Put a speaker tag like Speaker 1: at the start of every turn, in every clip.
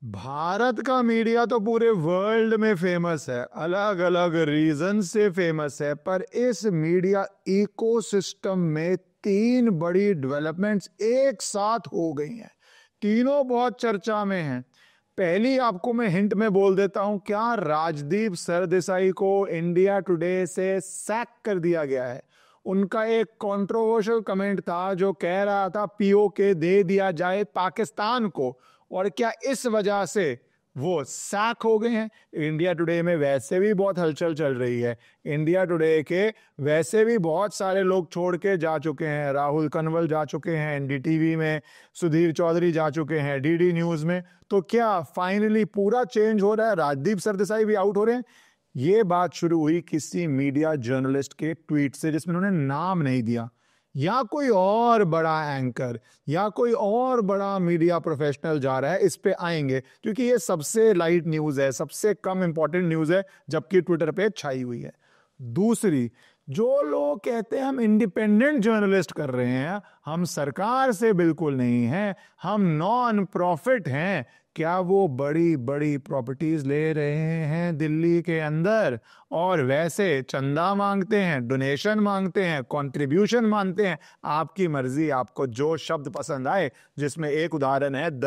Speaker 1: भारत का मीडिया तो पूरे वर्ल्ड में फेमस है, अलग अलग रीजन से फेमस है। पर इस मीडिया इकोसिस्टम में तीन बड़ी डेवलपमेंट्स एक साथ हो गई हैं, तीनों बहुत चर्चा में हैं। पहली आपको मैं हिंट में बोल देता हूं, क्या राजदीप सरदेसाई को इंडिया टुडे से सैक कर दिया गया है। उनका एक कंट्रोवर्शियल कमेंट था जो कह रहा था पीओके दे दिया जाए पाकिस्तान को, और क्या इस वजह से वो सैक हो गए हैं। इंडिया टुडे में वैसे भी बहुत हलचल चल रही है, इंडिया टुडे के वैसे भी बहुत सारे लोग छोड़ के जा चुके हैं। राहुल कनवल जा चुके हैं एनडीटीवी में, सुधीर चौधरी जा चुके हैं डीडी न्यूज में। तो क्या फाइनली पूरा चेंज हो रहा है, राजदीप सरदेसाई भी आउट हो रहे हैं। ये बात शुरू हुई किसी मीडिया जर्नलिस्ट के ट्वीट से जिसमें उन्होंने नाम नहीं दिया, या कोई और बड़ा एंकर या कोई और बड़ा मीडिया प्रोफेशनल जा रहा है। इस पे आएंगे क्योंकि ये सबसे लाइट न्यूज है, सबसे कम इंपॉर्टेंट न्यूज है, जबकि ट्विटर पे छाई हुई है। दूसरी, जो लोग कहते हैं हम इंडिपेंडेंट जर्नलिस्ट कर रहे हैं, हम सरकार से बिल्कुल नहीं हैं, हम नॉन प्रॉफिट हैं, क्या वो बड़ी बड़ी प्रॉपर्टीज ले रहे हैं दिल्ली के अंदर और वैसे चंदा मांगते हैं, डोनेशन मांगते हैं, कंट्रीब्यूशन मांगते हैं। आपकी मर्जी, आपको जो शब्द पसंद आए। जिसमें एक उदाहरण है द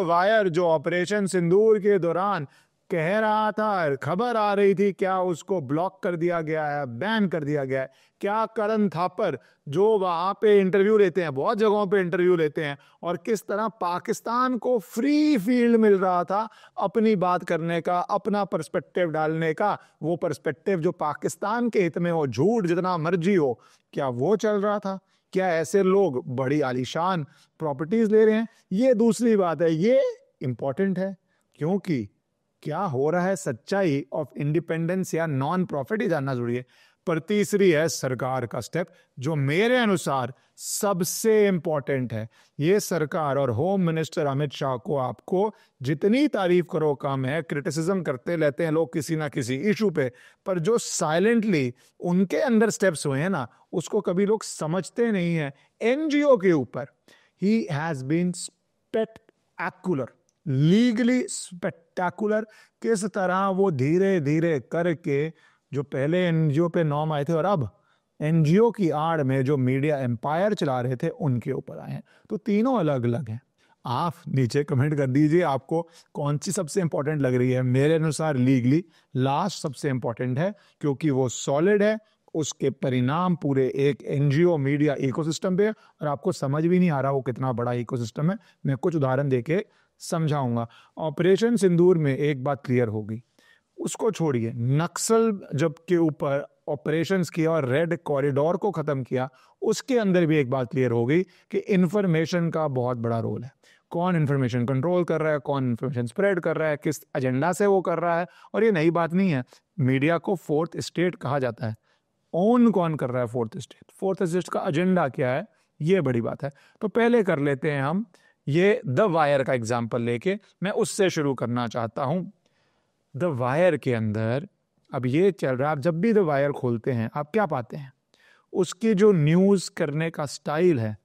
Speaker 1: वायर जो ऑपरेशन सिंदूर के दौरान कह रहा था, खबर आ रही थी, क्या उसको ब्लॉक कर दिया गया है, बैन कर दिया गया है। क्या करण थापर जो वहां पे इंटरव्यू लेते हैं, बहुत जगहों पे इंटरव्यू लेते हैं, और किस तरह पाकिस्तान को फ्री फील्ड मिल रहा था अपनी बात करने का, अपना पर्सपेक्टिव डालने का। वो पर्सपेक्टिव जो पाकिस्तान के हित में हो, झूठ जितना मर्जी हो, क्या वो चल रहा था। क्या ऐसे लोग बड़ी आलीशान प्रॉपर्टीज ले रहे हैं। ये दूसरी बात है, ये इंपॉर्टेंट है क्योंकि क्या हो रहा है, सच्चाई ऑफ इंडिपेंडेंस या नॉन प्रॉफिट ही जानना जरूरी है। पर तीसरी है सरकार का स्टेप, जो मेरे अनुसार सबसे इंपॉर्टेंट है। ये सरकार और होम मिनिस्टर अमित शाह को आपको जितनी तारीफ करो कम है। क्रिटिसिज्म करते रहते हैं लोग किसी ना किसी इशू पे, पर जो साइलेंटली उनके अंदर स्टेप्स हुए हैं ना, उसको कभी लोग समझते नहीं है। एनजीओ के ऊपर ही has been spectacular, legally spectacular. किस तरह वो धीरे धीरे करके, जो पहले एनजीओ पे नॉर्म आए थे और अब एनजीओ की आड़ में जो मीडिया एम्पायर चला रहे थे उनके ऊपर आए हैं। तो तीनों अलग अलग हैं। आप नीचे कमेंट कर दीजिए आपको कौन सी सबसे इंपॉर्टेंट लग रही है। मेरे अनुसार लीगली लास्ट सबसे इंपॉर्टेंट है, क्योंकि वो सॉलिड है, उसके परिणाम पूरे एक एनजीओ मीडिया इकोसिस्टम पे, और आपको समझ भी नहीं आ रहा वो कितना बड़ा इकोसिस्टम है। मैं कुछ उदाहरण देके समझाऊंगा। ऑपरेशन सिंदूर में एक बात क्लियर होगी, उसको छोड़िए, नक्सल जब के ऊपर ऑपरेशंस किया और रेड कॉरिडोर को खत्म किया, उसके अंदर भी एक बात क्लियर हो गई कि इंफॉर्मेशन का बहुत बड़ा रोल है। कौन इंफॉर्मेशन कंट्रोल कर रहा है, कौन इंफॉर्मेशन स्प्रेड कर रहा है, किस एजेंडा से वो कर रहा है। और ये नई बात नहीं है, मीडिया को फोर्थ स्टेट कहा जाता है। ओन कौन कर रहा है फोर्थ स्टेट, फोर्थ स्टेट का एजेंडा क्या है, ये बड़ी बात है। तो पहले कर लेते हैं हम ये द वायर का एग्जाम्पल लेके, मैं उससे शुरू करना चाहता हूं। द वायर के अंदर अब ये चल रहा है, आप जब भी द वायर खोलते हैं आप क्या पाते हैं, उसकी जो न्यूज़ करने का स्टाइल है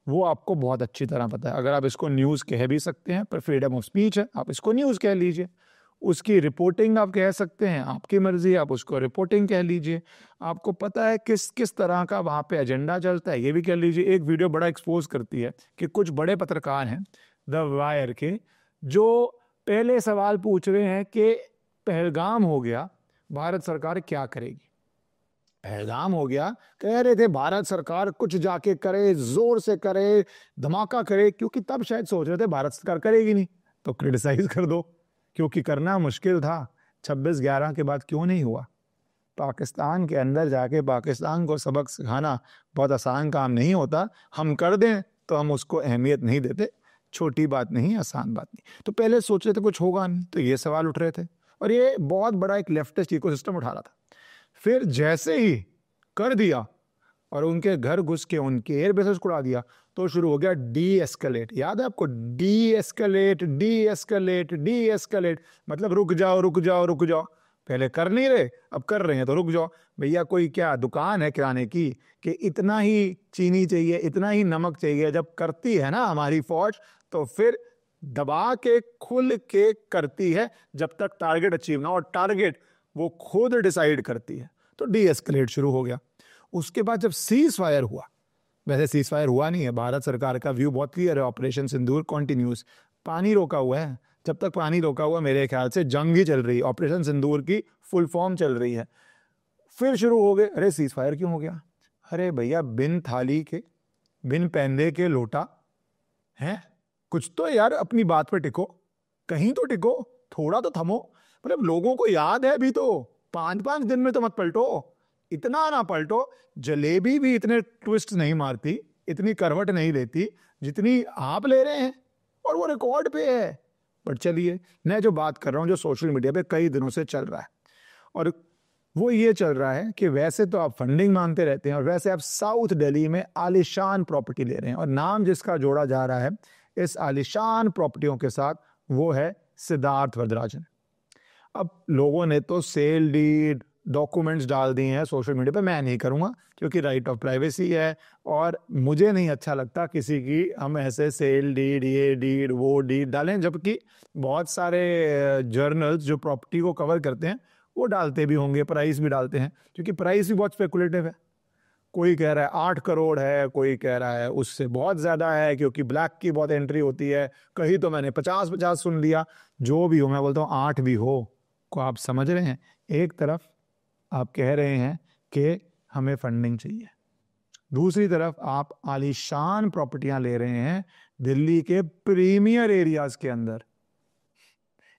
Speaker 1: वो आपको बहुत अच्छी तरह पता है। अगर आप इसको न्यूज़ कह भी सकते हैं, पर फ्रीडम ऑफ स्पीच है, आप इसको न्यूज़ कह लीजिए। उसकी रिपोर्टिंग आप कह सकते हैं, आपकी मर्जी, आप उसको रिपोर्टिंग कह लीजिए। आपको पता है किस किस तरह का वहाँ पे एजेंडा चलता है, ये भी कह लीजिए। एक वीडियो बड़ा एक्सपोज करती है कि कुछ बड़े पत्रकार हैं द वायर के, जो पहले सवाल पूछ रहे हैं कि पहलगाम हो गया, भारत सरकार क्या करेगी। पहलगाम हो गया, कह रहे थे भारत सरकार कुछ जाके करे, जोर से करे, धमाका करे, क्योंकि तब शायद सोच रहे थे भारत सरकार करेगी नहीं तो क्रिटिसाइज कर दो, क्योंकि करना मुश्किल था। 26/11 के बाद क्यों नहीं हुआ। पाकिस्तान के अंदर जाके पाकिस्तान को सबक सिखाना बहुत आसान काम नहीं होता। हम कर दें तो हम उसको अहमियत नहीं देते, छोटी बात नहीं, आसान बात नहीं। तो पहले सोच रहे थे कुछ होगा नहीं, तो ये सवाल उठ रहे थे, और ये बहुत बड़ा एक लेफ्टिस्ट इकोसिस्टम उठा रहा था। फिर जैसे ही कर दिया और उनके घर घुस के उनके एयर बेसेस उड़ा दिया, तो शुरू हो गया डी एस्केलेट। याद है आपको, D escalate, D escalate, D escalate, मतलब रुक जाओ रुक जाओ रुक जाओ। पहले कर नहीं रहे, अब कर रहे हैं तो रुक जाओ। भैया कोई क्या दुकान है किराने की कि इतना ही चीनी चाहिए, इतना ही नमक चाहिए। जब करती है ना हमारी फौज, तो फिर दबा के खुल के करती है जब तक टारगेट अचीव ना, और टारगेट वो खुद डिसाइड करती है। तो डी एस्केलेट शुरू हो गया। उसके बाद जब सीज फायर हुआ, वैसे सीज फायर हुआ नहीं है, भारत सरकार का व्यू बहुत क्लियर है, ऑपरेशन सिंदूर कॉन्टिन्यूस, पानी रोका हुआ है। जब तक पानी रोका हुआ मेरे ख्याल से जंग ही चल रही है, ऑपरेशन सिंदूर की फुल फॉर्म चल रही है। फिर शुरू हो गए, अरे सीज फायर क्यों हो गया? अरे भैया, बिन थाली के बिन पैंदे के लोटा है, कुछ तो यार अपनी बात पे टिको, कहीं तो टिको, थोड़ा तो थमो। मतलब लोगों को याद है अभी तो, 5-5 दिन में तो मत पलटो, इतना ना पलटो। जलेबी भी इतने ट्विस्ट नहीं मारती, इतनी करवट नहीं लेती जितनी आप ले रहे हैं, और वो रिकॉर्ड पे है। पर चलिए, मैं जो बात कर रहा हूं जो सोशल मीडिया पे कई दिनों से चल रहा है, और वो ये चल रहा है कि वैसे तो आप फंडिंग मांगते रहते हैं, और वैसे आप साउथ दिल्ली में आलिशान प्रॉपर्टी ले रहे हैं, और नाम जिसका जोड़ा जा रहा है इस आलिशान प्रॉपर्टियों के साथ वो है सिद्धार्थ वरदराजन। अब लोगों ने तो सेल डीड डॉक्यूमेंट्स डाल दिए हैं सोशल मीडिया पे, मैं नहीं करूंगा क्योंकि राइट ऑफ प्राइवेसी है, और मुझे नहीं अच्छा लगता किसी की हम ऐसे सेल डीड, ये डीड, वो डीड डालें, जबकि बहुत सारे जर्नल्स जो प्रॉपर्टी को कवर करते हैं वो डालते भी होंगे, प्राइस भी डालते हैं, क्योंकि प्राइस भी बहुत स्पेकुलेटिव है। कोई कह रहा है 8 करोड़ है, कोई कह रहा है उससे बहुत ज्यादा है क्योंकि ब्लैक की बहुत एंट्री होती है, कहीं तो मैंने 50-50 सुन लिया। जो भी हो, मैं बोलता हूँ 8 भी हो, को आप समझ रहे हैं, एक तरफ आप कह रहे हैं कि हमें फंडिंग चाहिए, दूसरी तरफ आप आलीशान प्रॉपर्टियां ले रहे हैं दिल्ली के प्रीमियर एरियाज के अंदर।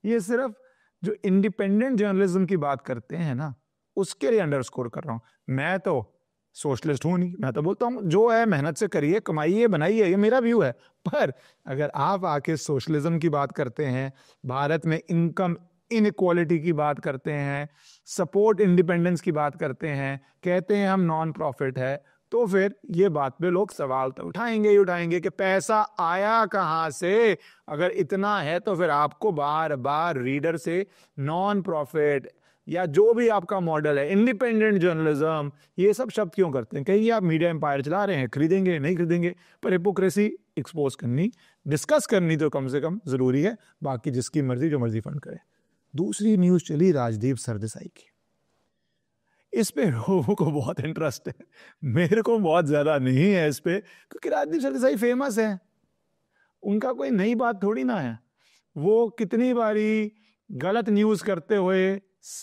Speaker 1: ये सिर्फ जो इंडिपेंडेंट जर्नलिज्म की बात करते हैं ना, उसके लिए अंडरस्कोर कर रहा हूं। मैं तो सोशलिस्ट हूं नहीं, मैं तो बोलता हूं जो है मेहनत से करिए, कमाइए, बनाइए, ये मेरा व्यू है। पर अगर आप आके सोशलिज्म की बात करते हैं, भारत में इनकम इनइक्वालिटी की बात करते हैं, सपोर्ट इंडिपेंडेंस की बात करते हैं, कहते हैं हम नॉन प्रॉफिट है, तो फिर ये बात पे लोग सवाल तो उठाएंगे ही उठाएंगे कि पैसा आया कहां से। अगर इतना है तो फिर आपको बार बार रीडर से नॉन प्रॉफिट या जो भी आपका मॉडल है, इंडिपेंडेंट जर्नलिज्म, ये सब शब्द क्यों करते हैं? कहीं आप मीडिया एम्पायर चला रहे हैं, खरीदेंगे नहीं खरीदेंगे, पर हिपोक्रेसी एक्सपोज करनी, डिस्कस करनी तो कम से कम जरूरी है, बाकी जिसकी मर्जी जो मर्जी फंड करे। दूसरी न्यूज चली राजदीप सरदेसाई की, इस पे लोगों को बहुत इंटरेस्ट है, मेरे को बहुत ज्यादा नहीं है इस पे, क्योंकि राजदीप सरदेसाई फेमस है, उनका कोई नई बात थोड़ी ना है। वो कितनी बारी गलत न्यूज करते हुए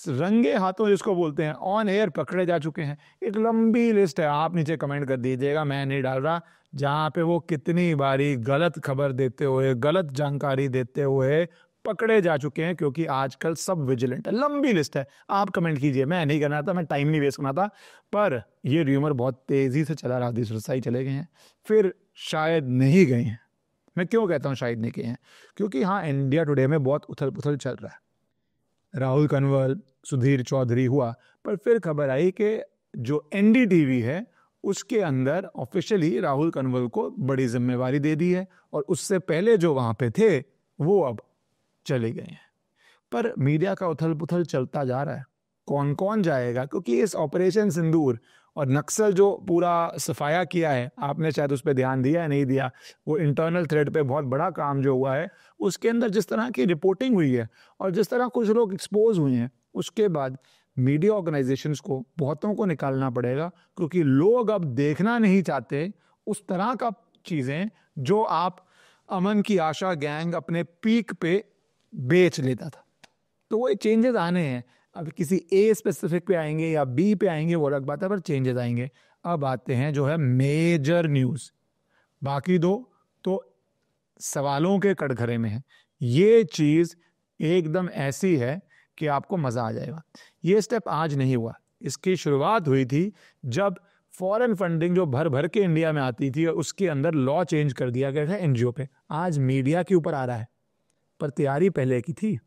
Speaker 1: रंगे हाथों जिसको बोलते हैं ऑन एयर पकड़े जा चुके हैं। एक लंबी लिस्ट है, आप नीचे कमेंट कर दीजिएगा, मैं नहीं डाल रहा, जहां पे वो कितनी बारी गलत खबर देते हुए, गलत जानकारी देते हुए पकड़े जा चुके हैं, क्योंकि आजकल सब विजिलेंट है। लंबी लिस्ट है, आप कमेंट कीजिए, मैं नहीं करना था, मैं टाइम नहीं वेस्ट करना था। पर ये र्यूमर बहुत तेजी से चला, राजदीप सरदेसाई चले गए हैं, फिर शायद नहीं गए हैं। मैं क्यों कहता हूँ शायद नहीं गए हैं? क्योंकि हाँ, इंडिया टुडे में बहुत उथल पुथल चल रहा है, राहुल कनवल, सुधीर चौधरी हुआ, पर फिर खबर आई कि जो एनडीटीवी है उसके अंदर ऑफिशियली राहुल कनवल को बड़ी जिम्मेवारी दे दी है, और उससे पहले जो वहां पे थे वो अब चले गए हैं। पर मीडिया का उथल पुथल चलता जा रहा है, कौन कौन जाएगा? क्योंकि इस ऑपरेशन सिंदूर और नक्सल जो पूरा सफाया किया है, आपने शायद उस पर ध्यान दिया है नहीं दिया, वो इंटरनल थ्रेड पे बहुत बड़ा काम जो हुआ है, उसके अंदर जिस तरह की रिपोर्टिंग हुई है और जिस तरह कुछ लोग एक्सपोज हुए हैं, उसके बाद मीडिया ऑर्गेनाइजेशंस को, बहुतों को निकालना पड़ेगा, क्योंकि लोग अब देखना नहीं चाहते उस तरह का चीजें जो आप अमन की आशा गैंग अपने पीक पे बेच लेता था। तो वो चेंजेस आने हैं, अब किसी ए स्पेसिफिक पे आएंगे या बी पे आएंगे वो अलग बात है, पर चेंजेस आएंगे। अब आते हैं जो है मेजर न्यूज, बाकी दो तो सवालों के कटघरे में है। ये चीज एकदम ऐसी है कि आपको मजा आ जाएगा। ये स्टेप आज नहीं हुआ, इसकी शुरुआत हुई थी जब फॉरेन फंडिंग जो भर भर के इंडिया में आती थी, उसके अंदर लॉ चेंज कर दिया गया था एनजीओ पे। आज मीडिया के ऊपर आ रहा है, पर तैयारी पहले की थी।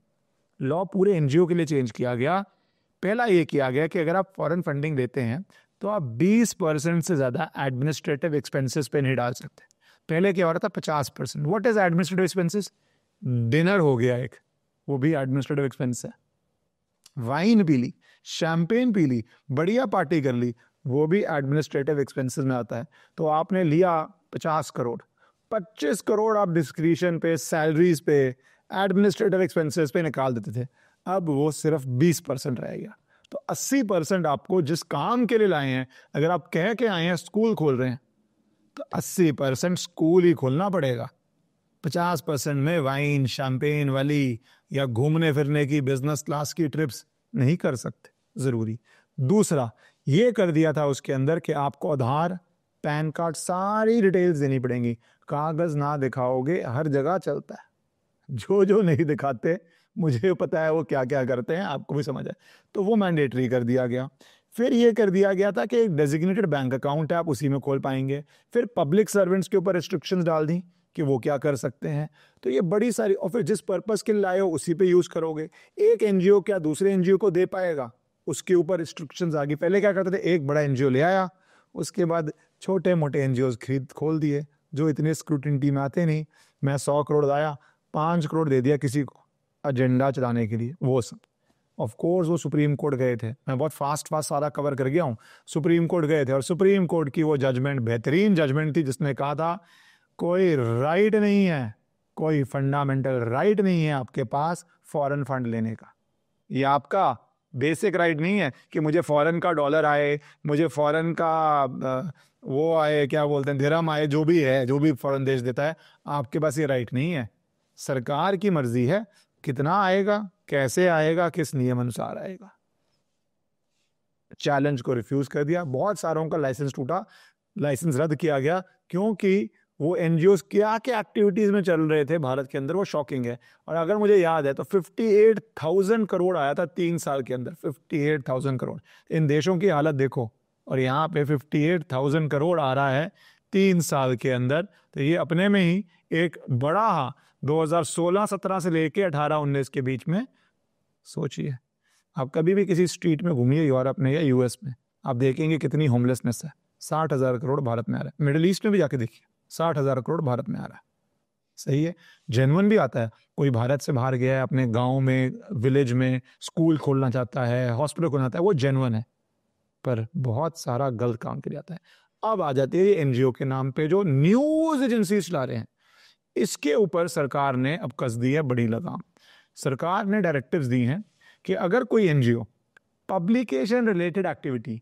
Speaker 1: लॉ पूरे एनजीओ के लिए चेंज किया गया। पहला ये किया गया कि अगर आप फॉरेन फंडिंग देते हैं तो आप 20% से ज्यादा एडमिनिस्ट्रेटिव एक्सपेंसेस पे नहीं डाल सकते। पहले क्या हो रहा था, 50%। What is administrative expenses? Dinner हो गया एक, वो भी एडमिनिस्ट्रेटिव एक्सपेंस है। वाइन पी ली, शैंपेन पी ली, बढ़िया पार्टी कर ली, वो भी एडमिनिस्ट्रेटिव एक्सपेंसेस में आता है। तो आपने लिया 50 करोड़, 25 करोड़ आप डिस्क्रिशन पे, सैलरीज पे, एडमिनिस्ट्रेटिव एक्सपेंसेस पे निकाल देते थे, अब वो सिर्फ 20% रह गया। तो 80% आपको जिस काम के लिए लाए हैं, अगर आप कह के आए हैं स्कूल खोल रहे हैं, तो 80% स्कूल ही खोलना पड़ेगा। 50% में वाइन, शैंपेन वाली या घूमने फिरने की बिजनेस क्लास की ट्रिप्स नहीं कर सकते जरूरी। दूसरा ये कर दिया था उसके अंदर कि आपको आधार, पैन कार्ड, सारी डिटेल्स देनी पड़ेंगी। कागज ना दिखाओगे हर जगह चलता है, जो जो नहीं दिखाते मुझे पता है वो क्या क्या करते हैं, आपको भी समझ है। तो वो मैंडेटरी कर दिया गया। फिर ये कर दिया गया था कि एक डेजिग्नेटेड बैंक अकाउंट है, आप उसी में खोल पाएंगे। फिर पब्लिक सर्वेंट्स के ऊपर रिस्ट्रिक्शंस डाल दी कि वो क्या कर सकते हैं। तो ये बड़ी सारी, और फिर जिस पर्पस के लिए लाए हो उसी पे यूज करोगे। एक एनजीओ क्या दूसरे एनजीओ को दे पाएगा, उसके ऊपर रिस्ट्रिक्शंस आ गई। पहले क्या करते थे, एक बड़ा एनजीओ ले आया, उसके बाद छोटे मोटे एनजीओ खोल दिए जो इतने स्क्रूटिनी में आते नहीं। मैं 100 करोड़ लाया, 5 करोड़ दे दिया किसी को एजेंडा चलाने के लिए, वो सब। ऑफ कोर्स वो सुप्रीम कोर्ट गए थे, मैं बहुत फास्ट सारा कवर कर गया हूँ। सुप्रीम कोर्ट गए थे और सुप्रीम कोर्ट की वो जजमेंट बेहतरीन जजमेंट थी, जिसने कहा था कोई राइट नहीं है, कोई फंडामेंटल राइट नहीं है आपके पास फॉरेन फंड लेने का। ये आपका बेसिक राइट नहीं है कि मुझे फॉरेन का डॉलर आए, मुझे फॉरेन का वो आए, क्या बोलते हैं, दिरहम आए, जो भी है, जो भी फॉरेन देश देता है, आपके पास ये राइट नहीं है। सरकार की मर्जी है कितना आएगा, कैसे आएगा, किस नियम अनुसार आएगा। चैलेंज को रिफ्यूज कर दिया, बहुत सारों का लाइसेंस टूटा, लाइसेंस रद्द किया गया, क्योंकि वो एनजीओस क्या क्या एक्टिविटीज में चल रहे थे भारत के अंदर, वो शॉकिंग है। और अगर मुझे याद है तो 58,000 करोड़ आया था 3 साल के अंदर, 58,000 करोड़। इन देशों की हालत देखो, और यहाँ पे 58,000 करोड़ आ रहा है 3 साल के अंदर। तो ये अपने में ही एक बड़ा 2016-17 से लेके 18-19 के बीच में, सोचिए आप कभी भी किसी स्ट्रीट में घूमिए यूरोप में या यूएस में, आप देखेंगे कितनी होमलेसनेस है। 60,000 करोड़ भारत में आ रहा है। मिडिल ईस्ट में भी जाके देखिए, 60,000 करोड़ भारत में आ रहा है। सही है, जेन्युइन भी आता है। कोई भारत से बाहर गया है, अपने गांव में, विलेज में स्कूल खोलना चाहता है, हॉस्पिटल खोलना चाहता है, वो जेन्युइन है। पर बहुत सारा गलत काम किया जाता है। अब आ जाती है ये एनजीओ के नाम पे जो न्यूज एजेंसी चला रहे हैं, इसके ऊपर सरकार ने अब कस दी है बड़ी लगाम। सरकार ने डायरेक्टिव्स दी हैं कि अगर कोई एनजीओ पब्लिकेशन रिलेटेड एक्टिविटी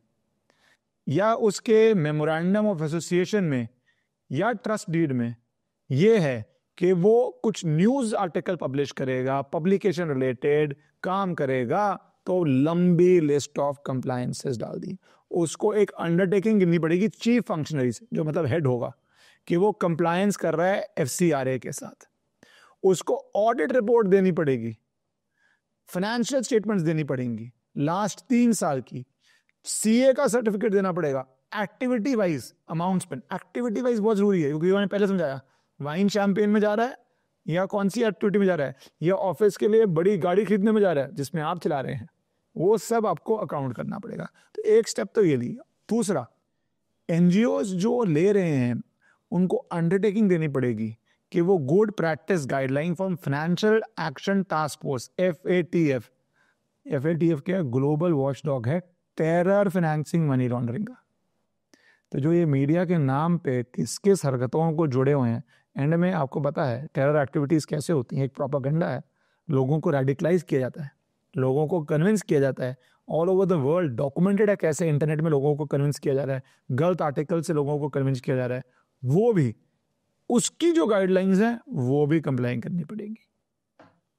Speaker 1: या उसके मेमोरेंडम ऑफ एसोसिएशन में या ट्रस्ट डीड में ये है कि वो कुछ न्यूज आर्टिकल पब्लिश करेगा, पब्लिकेशन रिलेटेड काम करेगा, तो लंबी लिस्ट ऑफ कंप्लायंसेस डाल दी। उसको एक अंडरटेकिंग गिननी पड़ेगी चीफ फंक्शनरी से, जो मतलब हेड होगा, कि वो कंप्लायंस कर रहा है एफसीआरए के साथ। उसको ऑडिट रिपोर्ट देनी पड़ेगी, फाइनेंशियल स्टेटमेंट्स देनी पड़ेंगी लास्ट 3 साल की, सीए का सर्टिफिकेट देना पड़ेगा, activity wise amount spend. Activity wise बहुत जरूरी है, क्योंकि मैंने पहले समझाया, वाइन शैंपेन में जा रहा है या कौन सी एक्टिविटी में जा रहा है, या ऑफिस के लिए बड़ी गाड़ी खरीदने में जा रहा है जिसमें आप चला रहे हैं, वो सब आपको अकाउंट करना पड़ेगा। तो एक स्टेप तो ये लिया। दूसरा, एनजीओज जो ले रहे हैं उनको अंडरटेकिंग देनी पड़ेगी कि वो good practice guideline from financial action task force, FATF। FATF क्या, ग्लोबल वॉचडॉग है टेरर फाइनेंसिंग मनी लॉन्ड्रिंग का। तो जो ये मीडिया के नाम पे किस किस हरकतों को जुड़े हुए हैं, एंड में आपको पता है टेरर एक्टिविटीज कैसे होती हैं। एक प्रोपेगेंडा है, लोगों को रेडिकलाइज किया जाता है, लोगों को कन्विंस किया जाता है। All over the world documented है कैसे इंटरनेट में लोगों को कन्विंस किया जा रहा है, गलत आर्टिकल से लोगों को कन्विंस किया जा रहा है। वो भी, उसकी जो गाइडलाइंस है वो भी कंप्लाई करनी पड़ेगी।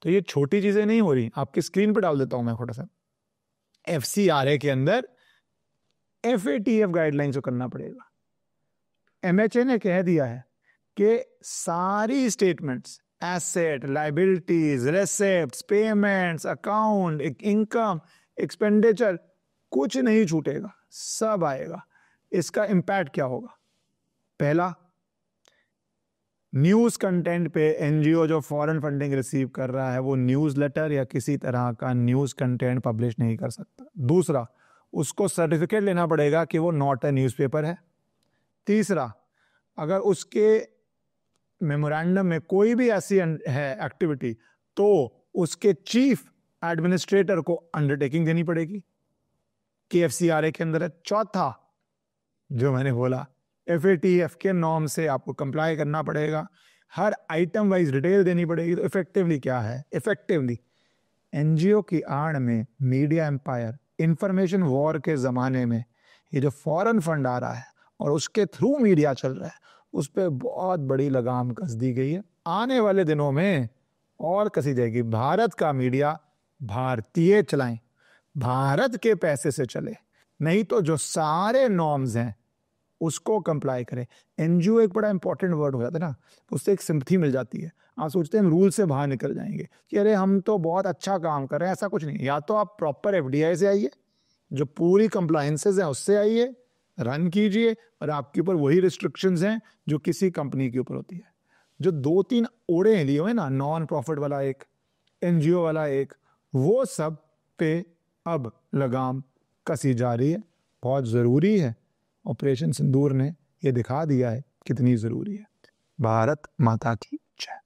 Speaker 1: तो ये छोटी चीजें नहीं हो रही, आपकी स्क्रीन पर डाल देता हूं मैं थोड़ा सा। FCRA के अंदर FATF गाइडलाइंस को करना पड़ेगा। MHA ने कह दिया है कि सारी statements, asset, liabilities, रेसिप्ट्स, payments, account, income, expenditure, कुछ नहीं छूटेगा, सब आएगा। इसका इंपैक्ट क्या होगा? पहला, न्यूज कंटेंट पे एनजीओ जो फॉरेन फंडिंग रिसीव कर रहा है वो न्यूज लेटर या किसी तरह का न्यूज कंटेंट पब्लिश नहीं कर सकता। दूसरा, उसको सर्टिफिकेट लेना पड़ेगा कि वो नॉट अ न्यूज़पेपर है। तीसरा, अगर उसके मेमोरेंडम में कोई भी ऐसी है एक्टिविटी, तो उसके चीफ एडमिनिस्ट्रेटर को अंडरटेकिंग देनी पड़ेगी, KFCRA के अंदर है। चौथा, जो मैंने बोला, FATF के नॉर्म से आपको कंप्लाई करना पड़ेगा, हर आइटम वाइज डिटेल देनी पड़ेगी। तो इफेक्टिवली क्या है, इफेक्टिवली एनजीओ की आड़ में मीडिया एम्पायर, इंफॉर्मेशन वॉर के जमाने में ये जो फॉरेन फंड आ रहा है और उसके थ्रू मीडिया चल रहा है, उस पर बहुत बड़ी लगाम कस दी गई है। आने वाले दिनों में और कसी जाएगी। भारत का मीडिया भारतीय चलाएं, भारत के पैसे से चले, नहीं तो जो सारे नॉर्म्स हैं उसको कंप्लाई करें। एनजीओ एक बड़ा इंपॉर्टेंट वर्ड हो जाता है ना, उससे एक सिंपथी मिल जाती है। आप सोचते हैं हम रूल से बाहर निकल जाएंगे कि अरे हम तो बहुत अच्छा काम कर रहे हैं, ऐसा कुछ नहीं। या तो आप प्रॉपर एफडीआई से आइए, जो पूरी कंप्लायंसेस हैं उससे आइए, रन कीजिए, और आपके ऊपर वही रिस्ट्रिक्शंस हैं जो किसी कंपनी के ऊपर होती है। जो 2-3 ओड़े लिए हुए ना, नॉन प्रॉफिट वाला एक, एनजीओ वाला एक, वो सब पे अब लगाम कसी जा रही है। बहुत ज़रूरी है। ऑपरेशन सिंदूर ने ये दिखा दिया है कितनी ज़रूरी है। भारत माता की जय।